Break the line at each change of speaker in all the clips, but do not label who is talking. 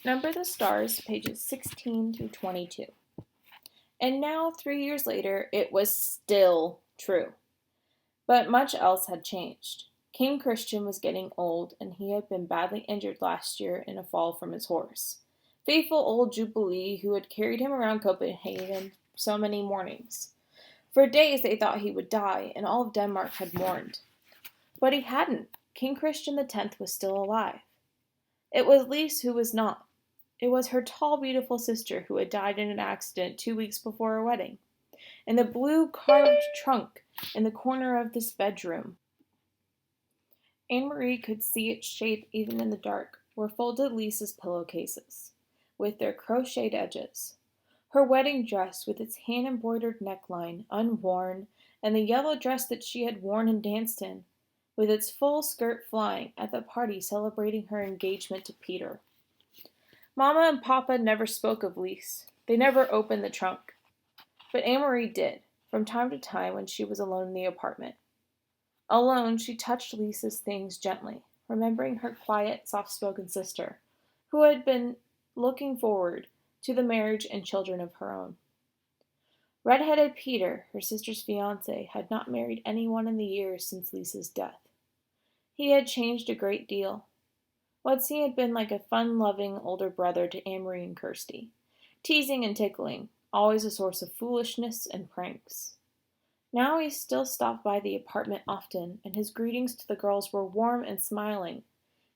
Number the Stars, pages 16 through 22. And now, 3 years later, it was still true. But much else had changed. King Christian was getting old, and he had been badly injured last year in a fall from his horse. Faithful old Jubilee, who had carried him around Copenhagen so many mornings. For days they thought he would die, and all of Denmark had mourned. But he hadn't. King Christian X was still alive. It was Lise who was not. It was her tall, beautiful sister who had died in an accident 2 weeks before her wedding. And the blue carved trunk in the corner of this bedroom, Anne-Marie could see its shape even in the dark, were folded Lisa's pillowcases, with their crocheted edges. Her wedding dress with its hand-embroidered neckline, unworn, and the yellow dress that she had worn and danced in, with its full skirt flying at the party celebrating her engagement to Peter. Mama and Papa never spoke of Lise. They never opened the trunk. But Anne-Marie did, from time to time when she was alone in the apartment. Alone, she touched Lisa's things gently, remembering her quiet, soft-spoken sister, who had been looking forward to the marriage and children of her own. Red-headed Peter, her sister's fiancé, had not married anyone in the years since Lisa's death. He had changed a great deal. Once he had been like a fun-loving older brother to Anne-Marie and Kirsty, teasing and tickling, always a source of foolishness and pranks. Now he still stopped by the apartment often, and his greetings to the girls were warm and smiling,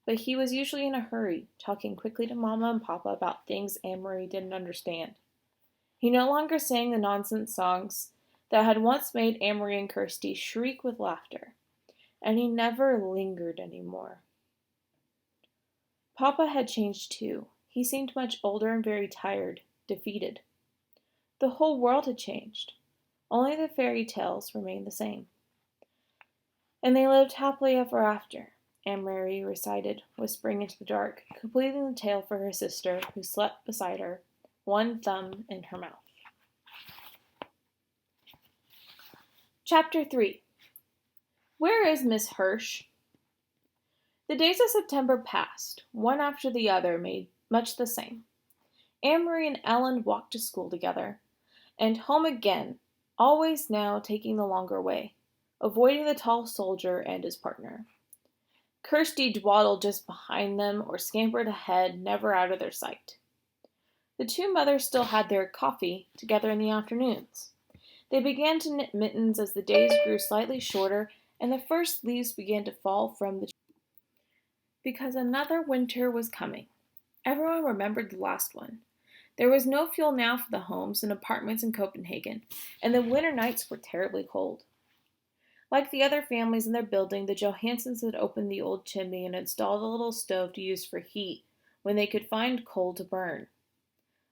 but he was usually in a hurry, talking quickly to Mama and Papa about things Anne-Marie didn't understand. He no longer sang the nonsense songs that had once made Anne-Marie and Kirsty shriek with laughter, and he never lingered anymore. Papa had changed too. He seemed much older and very tired, defeated. The whole world had changed. Only the fairy tales remained the same. And they lived happily ever after, Anne-Marie recited, whispering into the dark, completing the tale for her sister, who slept beside her, one thumb in her mouth. Chapter 3. Where is Miss Hirsch? The days of September passed, one after the other, made much the same. Anne-Marie and Ellen walked to school together, and home again, always now taking the longer way, avoiding the tall soldier and his partner. Kirsty dwaddled just behind them or scampered ahead, never out of their sight. The two mothers still had their coffee together in the afternoons. They began to knit mittens as the days grew slightly shorter and the first leaves began to fall from the trees. Because another winter was coming. Everyone remembered the last one. There was no fuel now for the homes and apartments in Copenhagen, and the winter nights were terribly cold. Like the other families in their building, the Johansons had opened the old chimney and installed a little stove to use for heat when they could find coal to burn.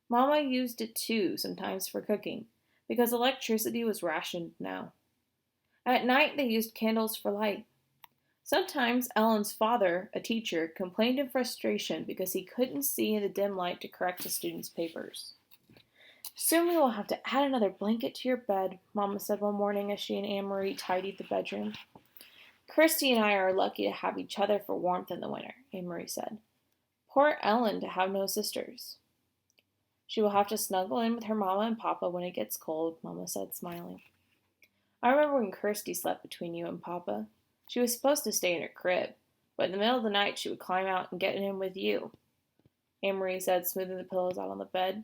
Mama used it too, sometimes for cooking, because electricity was rationed now. At night they used candles for light. Sometimes Ellen's father, a teacher, complained in frustration because he couldn't see in the dim light to correct his students' papers. Soon we will have to add another blanket to your bed, Mama said one morning as she and Anne-Marie tidied the bedroom. Kirsty and I are lucky to have each other for warmth in the winter, Anne-Marie said. Poor Ellen to have no sisters. She will have to snuggle in with her Mama and Papa when it gets cold, Mama said, smiling. I remember when Kirsty slept between you and Papa. She was supposed to stay in her crib, but in the middle of the night she would climb out and get in with you, Anne-Marie said, smoothing the pillows out on the bed.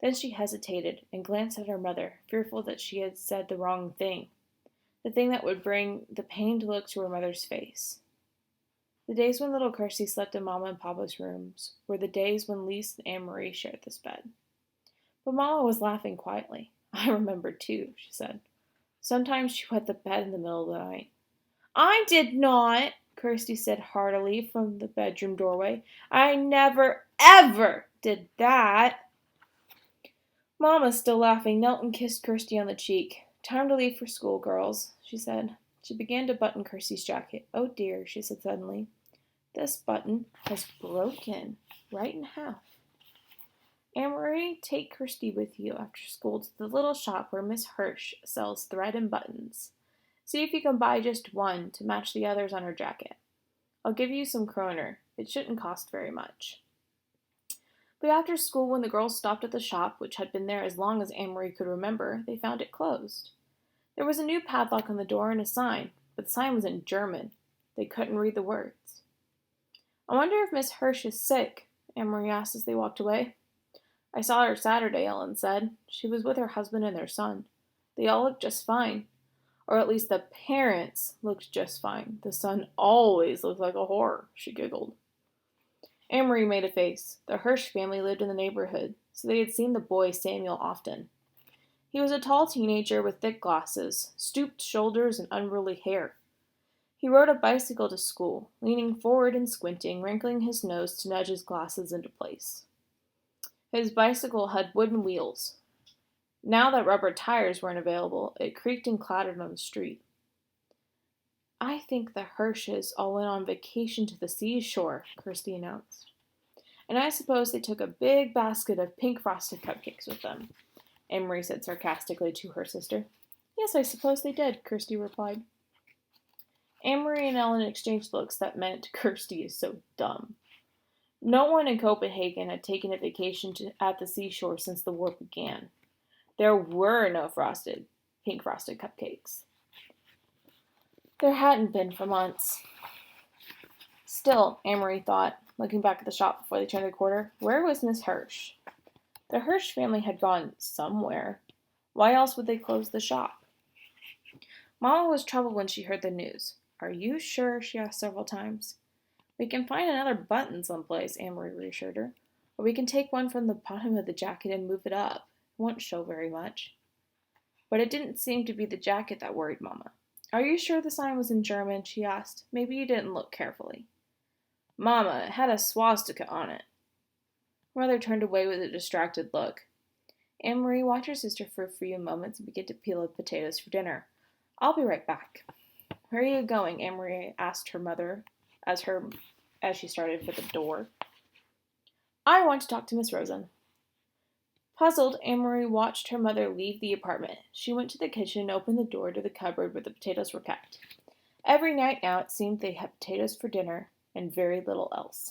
Then she hesitated and glanced at her mother, fearful that she had said the wrong thing, the thing that would bring the pained look to her mother's face. The days when little Kirsty slept in Mama and Papa's rooms were the days when Lise and Anne-Marie shared this bed. But Mama was laughing quietly. I remembered too, she said. Sometimes she wet the bed in the middle of the night. I did not, Kirsty said heartily from the bedroom doorway. I never, ever did that. Mama, still laughing, knelt and kissed Kirsty on the cheek. Time to leave for school, girls, she said. She began to button Kirsty's jacket. Oh dear, she said suddenly. This button has broken right in half. Anne-Marie, take Kirsty with you after school to the little shop where Miss Hirsch sells thread and buttons. See if you can buy just one to match the others on her jacket. I'll give you some kroner. It shouldn't cost very much. But after school, when the girls stopped at the shop, which had been there as long as Anne-Marie could remember, they found it closed. There was a new padlock on the door and a sign, but the sign was in German. They couldn't read the words. "I wonder if Miss Hirsch is sick," Anne-Marie asked as they walked away. "I saw her Saturday," Ellen said. "She was with her husband and their son. They all looked just fine. Or at least the parents looked just fine. The son always looked like a horror," she giggled. Anne-Marie made a face. The Hirsch family lived in the neighborhood, so they had seen the boy Samuel often. He was a tall teenager with thick glasses, stooped shoulders, and unruly hair. He rode a bicycle to school, leaning forward and squinting, wrinkling his nose to nudge his glasses into place. His bicycle had wooden wheels. Now that rubber tires weren't available, it creaked and clattered on the street. "I think the Hirsches all went on vacation to the seashore," Kirsty announced. "And I suppose they took a big basket of pink frosted cupcakes with them," Anne-Marie said sarcastically to her sister. "Yes, I suppose they did," Kirsty replied. Anne-Marie and Ellen exchanged looks that meant Kirsty is so dumb. No one in Copenhagen had taken a vacation at the seashore since the war began. There were no pink frosted cupcakes. There hadn't been for months. Still, Anne-Marie thought, looking back at the shop before they turned the corner, where was Miss Hirsch? The Hirsch family had gone somewhere. Why else would they close the shop? Mama was troubled when she heard the news. "Are you sure?" she asked several times. "We can find another button someplace," Anne-Marie reassured her. "Or we can take one from the bottom of the jacket and move it up. It won't show very much." But it didn't seem to be the jacket that worried Mama. "Are you sure the sign was in German?" she asked. "Maybe you didn't look carefully." "Mama, it had a swastika on it." Her mother turned away with a distracted look. Anne-Marie watched her sister for a few moments and began to peel the potatoes for dinner. "I'll be right back." "Where are you going?" Anne-Marie asked her mother as she started for the door. "I want to talk to Miss Rosen." Puzzled, Anne-Marie watched her mother leave the apartment. She went to the kitchen and opened the door to the cupboard where the potatoes were kept. Every night now it seemed they had potatoes for dinner and very little else.